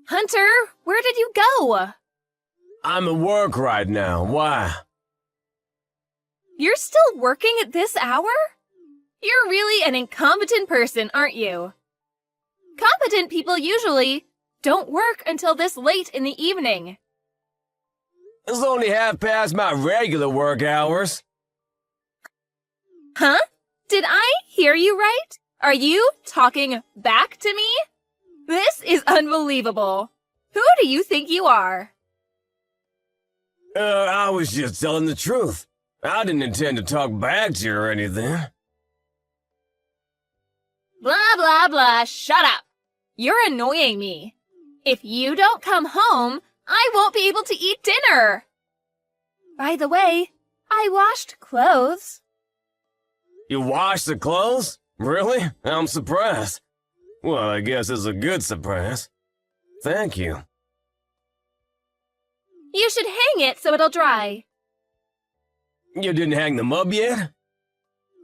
Hunter, where did you go? I'm at work right now. Why? You're still working at this hour? You're really an incompetent person, aren't you? Competent people usually don't work until this late in the evening. It's only half past my regular work hours. Huh? Did I hear you right? Are you talking back to me? This is unbelievable. Who do you think you are? I was just telling the truth. I didn't intend to talk back to you or anything. Blah, blah, blah, shut up. You're annoying me. If you don't come home, I won't be able to eat dinner. By the way, I washed clothes. You washed the clothes? Really? I'm surprised. Well, I guess it's a good surprise. Thank you. You should hang it so it'll dry. You didn't hang them up yet?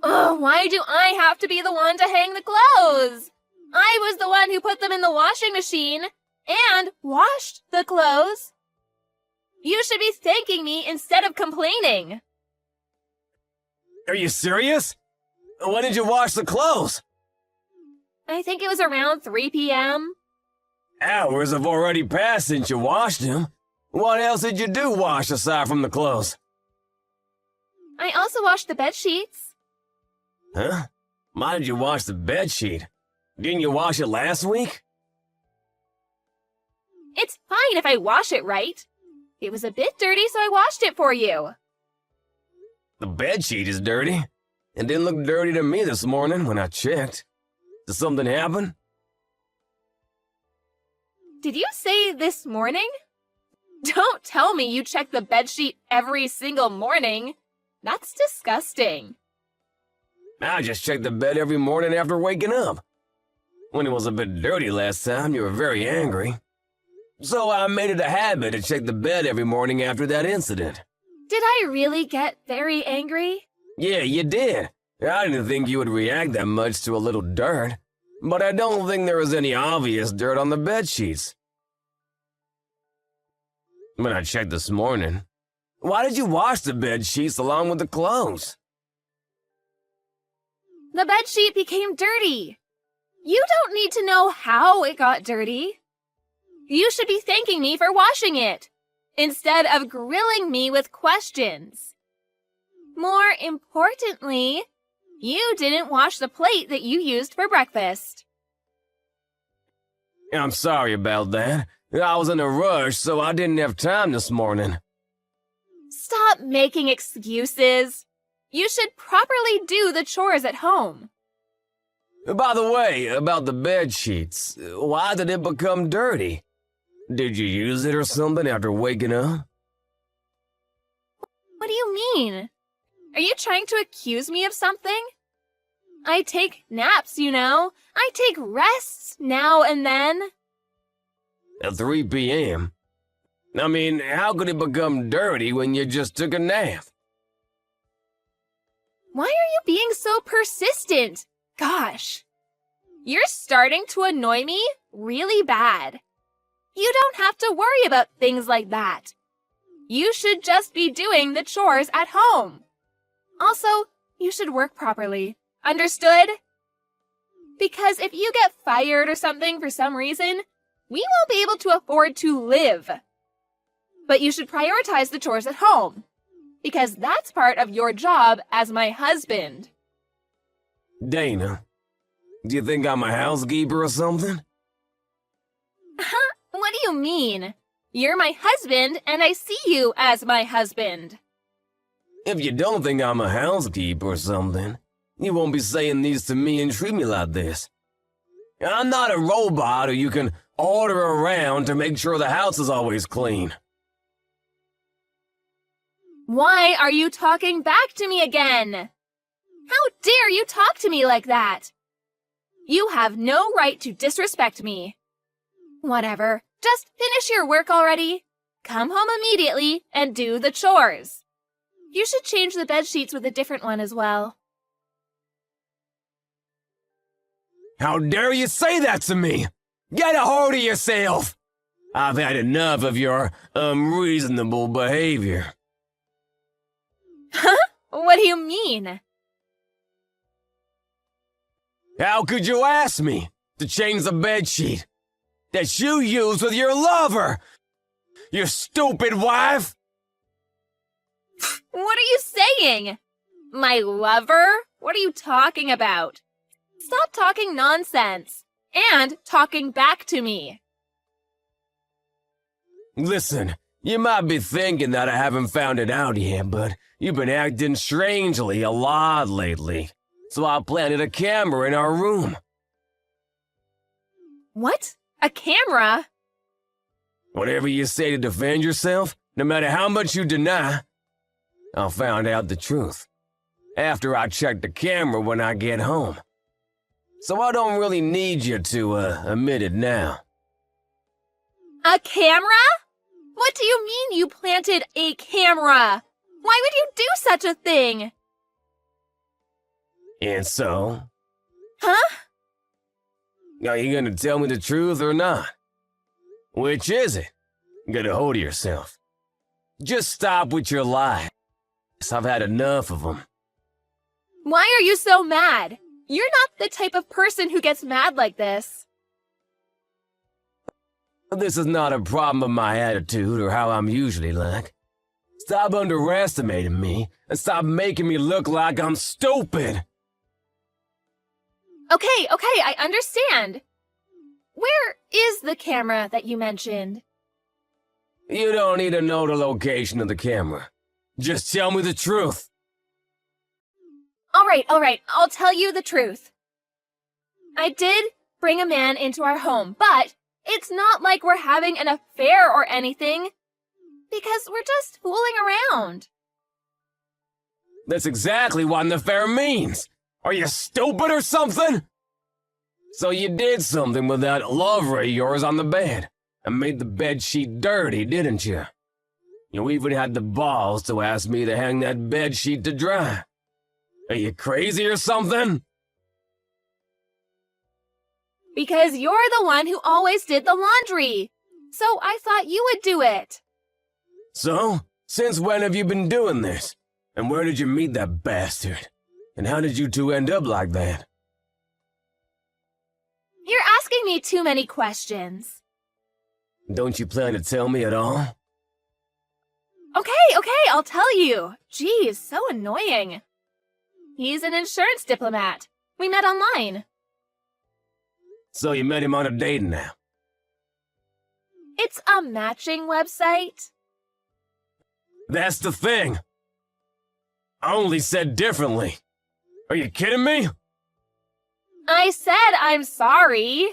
Oh, why do I have to be the one to hang the clothes? I was the one who put them in the washing machine and washed the clothes. You should be thanking me instead of complaining. Are you serious? When did you wash the clothes? I think it was around 3 p.m. Hours have already passed since you washed them. What else did you do wash aside from the clothes? I also washed the bed sheets. Huh? Why did you wash the bedsheet? Didn't you wash it last week? It's fine if I wash it right. It was a bit dirty, so I washed it for you. The bedsheet is dirty. It didn't look dirty to me this morning when I checked. Did something happen? Did you say this morning? Don't tell me you check the bedsheet every single morning. That's disgusting. I just checked the bed every morning after waking up. When it was a bit dirty last time, you were very angry. So I made it a habit to check the bed every morning after that incident. Did I really get very angry? Yeah, you did. I didn't think you would react that much to a little dirt. But I don't think there was any obvious dirt on the bed sheets. When I checked this morning, why did you wash the bed sheets along with the clothes? The bedsheet became dirty. You don't need to know how it got dirty. You should be thanking me for washing it, instead of grilling me with questions. More importantly, you didn't wash the plate that you used for breakfast. I'm sorry about that. I was in a rush, so I didn't have time this morning. Stop making excuses. You should properly do the chores at home. By the way, about the bed sheets, why did it become dirty? Did you use it or something after waking up? What do you mean? Are you trying to accuse me of something? I take naps, you know. I take rests now and then. At 3 p.m.? I mean, how could it become dirty when you just took a nap? Why are you being so persistent? Gosh. You're starting to annoy me really bad. You don't have to worry about things like that. You should just be doing the chores at home. Also, you should work properly. Understood? Because if you get fired or something for some reason, we won't be able to afford to live. But you should prioritize the chores at home, because that's part of your job as my husband. Dana, do you think I'm a housekeeper or something? What do you mean? You're my husband, and I see you as my husband. If you don't think I'm a housekeeper or something, you won't be saying these to me and treat me like this. I'm not a robot who you can order around to make sure the house is always clean. Why are you talking back to me again? How dare you talk to me like that? You have no right to disrespect me. Whatever, just finish your work already. Come home immediately and do the chores. You should change the bed sheets with a different one as well. How dare you say that to me? Get a hold of yourself! I've had enough of your unreasonable behavior. Huh? What do you mean? How could you ask me to change the bedsheet that you used with your lover? You stupid wife! What are you saying? My lover? What are you talking about? Stop talking nonsense. And talking back to me. Listen, you might be thinking that I haven't found it out yet, but you've been acting strangely a lot lately. So I planted a camera in our room. What? A camera? Whatever you say to defend yourself, no matter how much you deny, I'll find out the truth after I check the camera when I get home. So I don't really need you to admit it now. A camera? What do you mean you planted a camera? Why would you do such a thing? And so? Huh? Are you gonna tell me the truth or not? Which is it? Get a hold of yourself. Just stop with your lies. I've had enough of them. Why are you so mad? You're not the type of person who gets mad like this. This is not a problem of my attitude or how I'm usually like. Stop underestimating me and stop making me look like I'm stupid. Okay, I understand. Where is the camera that you mentioned? You don't need to know the location of the camera. Just tell me the truth. All right, I'll tell you the truth. I did bring a man into our home, but it's not like we're having an affair or anything, because we're just fooling around. That's exactly what an affair means. Are you stupid or something? So you did something with that lover of yours on the bed and made the bed sheet dirty, didn't you? You even had the balls to ask me to hang that bed sheet to dry. Are you crazy or something? Because you're the one who always did the laundry. So I thought you would do it. So, since when have you been doing this? And where did you meet that bastard? And how did you two end up like that? You're asking me too many questions. Don't you plan to tell me at all? Okay, I'll tell you. Geez, so annoying. He's an insurance diplomat. We met online. So you met him on a dating app? It's a matching website. That's the thing. I only said differently. Are you kidding me? I said I'm sorry.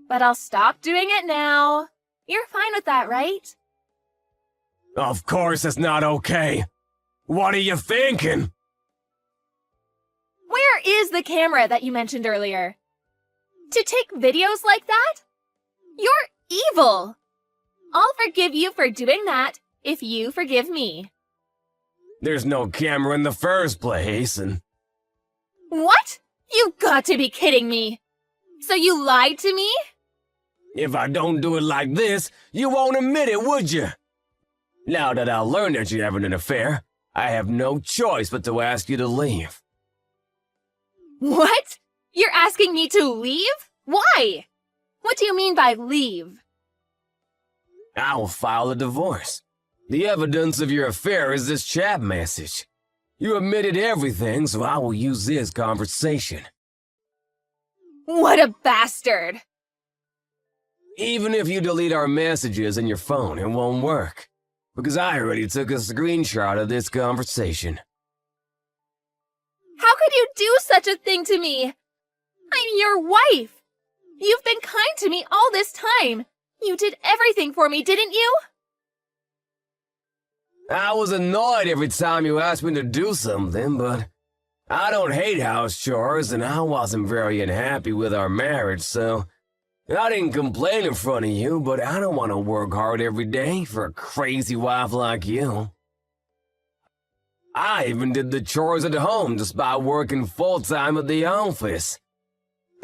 But I'll stop doing it now. You're fine with that, right? Of course it's not okay. What are you thinking? Where is the camera that you mentioned earlier? To take videos like that? You're evil. I'll forgive you for doing that if you forgive me. There's no camera in the first place, and... What? You've got to be kidding me. So you lied to me? If I don't do it like this, you won't admit it, would you? Now that I learned that you're having an affair, I have no choice but to ask you to leave. What? You're asking me to leave? Why? What do you mean by leave? I will file a divorce. The evidence of your affair is this chat message. You admitted everything, so I will use this conversation. What a bastard! Even if you delete our messages in your phone, it won't work. Because I already took a screenshot of this conversation. How could you do such a thing to me? I'm your wife. You've been kind to me all this time. You did everything for me, didn't you? I was annoyed every time you asked me to do something, but I don't hate house chores, and I wasn't very unhappy with our marriage, so I didn't complain in front of you, but I don't want to work hard every day for a crazy wife like you. I even did the chores at home despite working full-time at the office.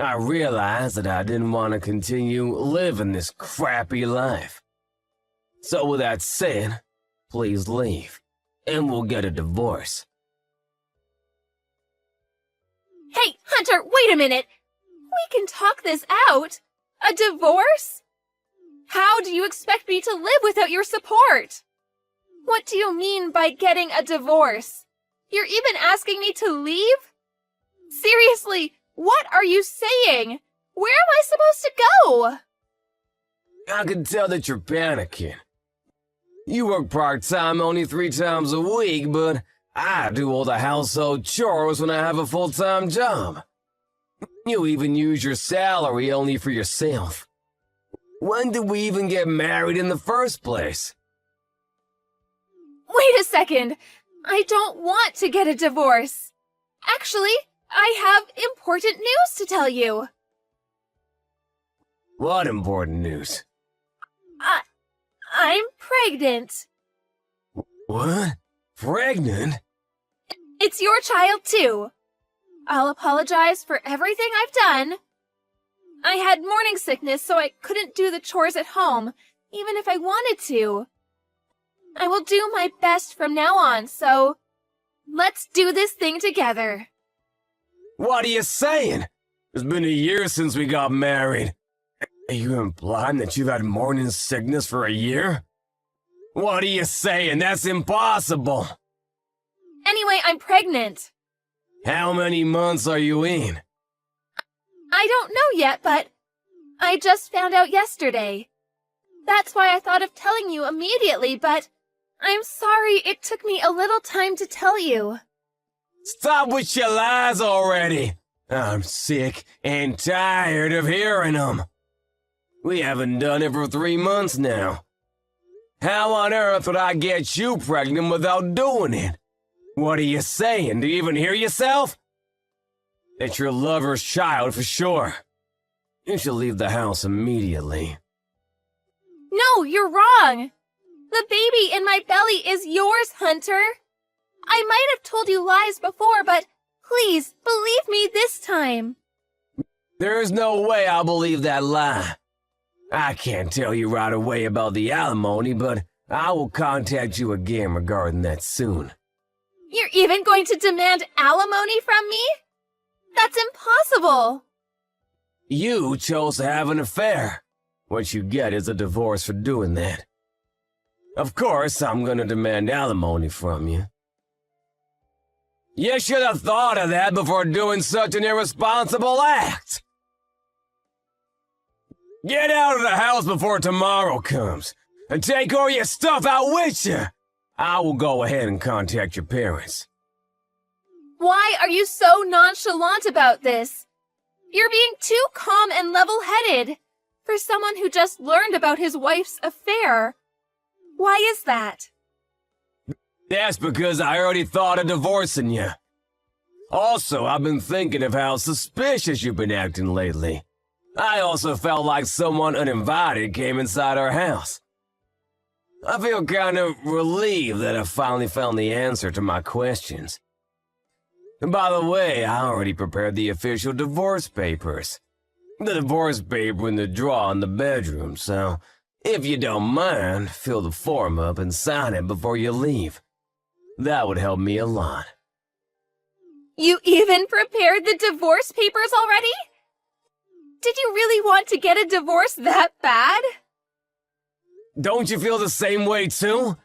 I realized that I didn't want to continue living this crappy life. So with that said, please leave, and we'll get a divorce. Hey, Hunter, wait a minute. We can talk this out. A divorce? How do you expect me to live without your support? What do you mean by getting a divorce? You're even asking me to leave? Seriously, what are you saying? Where am I supposed to go? I can tell that you're panicking. You work part-time only 3 times a week, but I do all the household chores when I have a full-time job. You even use your salary only for yourself. When did we even get married in the first place? Wait a second. I don't want to get a divorce. Actually, I have important news to tell you. What important news? I'm pregnant. What? Pregnant? It's your child, too. I'll apologize for everything I've done. I had morning sickness, so I couldn't do the chores at home, even if I wanted to. I will do my best from now on, so let's do this thing together. What are you saying? It's been a year since we got married. Are you implying that you've had morning sickness for a year? What are you saying? That's impossible. Anyway, I'm pregnant. How many months are you in? I don't know yet, but I just found out yesterday. That's why I thought of telling you immediately, but I'm sorry it took me a little time to tell you. Stop with your lies already. I'm sick and tired of hearing them. We haven't done it for 3 months now. How on earth would I get you pregnant without doing it? What are you saying? Do you even hear yourself? It's your lover's child for sure. You should leave the house immediately. No, you're wrong. The baby in my belly is yours, Hunter. I might have told you lies before, but please believe me this time. There's no way I'll believe that lie. I can't tell you right away about the alimony, but I will contact you again regarding that soon. You're even going to demand alimony from me? That's impossible. You chose to have an affair. What you get is a divorce for doing that. Of course, I'm gonna demand alimony from you. You should have thought of that before doing such an irresponsible act. Get out of the house before tomorrow comes, and take all your stuff out with you. I will go ahead and contact your parents. Why are you so nonchalant about this? You're being too calm and level-headed for someone who just learned about his wife's affair. Why is that? That's because I already thought of divorcing you. Also, I've been thinking of how suspicious you've been acting lately. I also felt like someone uninvited came inside our house. I feel kind of relieved that I finally found the answer to my questions. And by the way, I already prepared the official divorce papers. The divorce paper in the drawer in the bedroom, so if you don't mind, fill the form up and sign it before you leave. That would help me a lot. You even prepared the divorce papers already? Did you really want to get a divorce that bad? Don't you feel the same way too?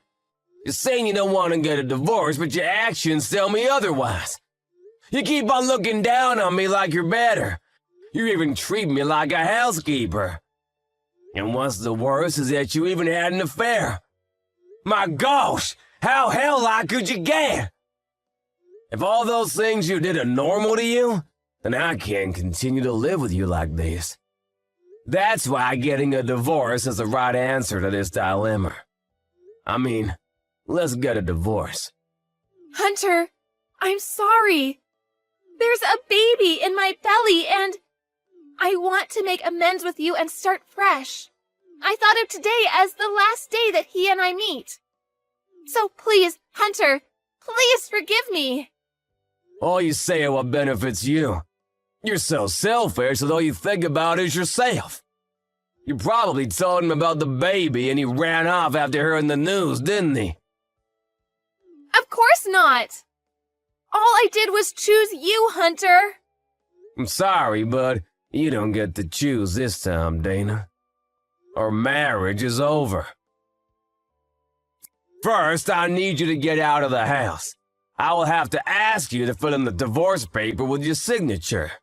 You're saying you don't want to get a divorce, but your actions tell me otherwise. You keep on looking down on me like you're better. You even treat me like a housekeeper. And what's the worst is that you even had an affair. My gosh, how hell-like could you get? If all those things you did are normal to you, then I can't continue to live with you like this. That's why getting a divorce is the right answer to this dilemma. I mean, let's get a divorce. Hunter, I'm sorry. There's a baby in my belly and I want to make amends with you and start fresh. I thought of today as the last day that he and I meet. So please, Hunter, please forgive me. All you say are what benefits you. You're so selfish that all you think about is yourself. You probably told him about the baby and he ran off after hearing the news, didn't he? Of course not! All I did was choose you, Hunter! I'm sorry, but you don't get to choose this time, Dana. Our marriage is over. First, I need you to get out of the house. I will have to ask you to fill in the divorce paper with your signature.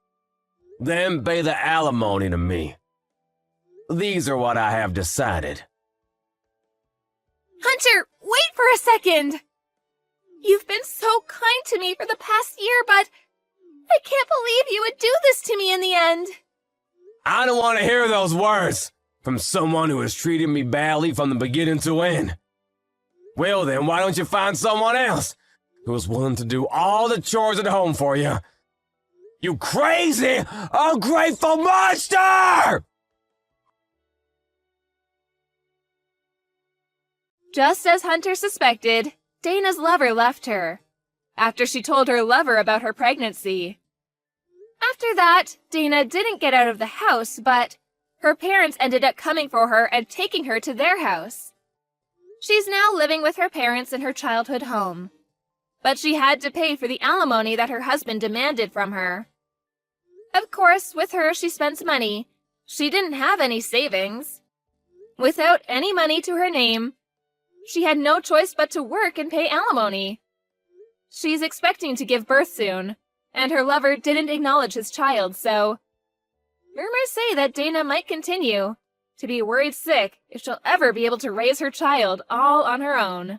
Then pay the alimony to me. These are what I have decided. Hunter, wait for a second! You've been so kind to me for the past year, but I can't believe you would do this to me in the end. I don't want to hear those words from someone who has treated me badly from the beginning to end. Well then, why don't you find someone else who is willing to do all the chores at home for you? You crazy, ungrateful monster! Just as Hunter suspected, Dana's lover left her, after she told her lover about her pregnancy. After that, Dana didn't get out of the house, but her parents ended up coming for her and taking her to their house. She's now living with her parents in her childhood home, but she had to pay for the alimony that her husband demanded from her. Of course, with her, she spent money. She didn't have any savings. Without any money to her name, she had no choice but to work and pay alimony. She's expecting to give birth soon, and her lover didn't acknowledge his child, so rumors say that Dana might continue to be worried sick if she'll ever be able to raise her child all on her own.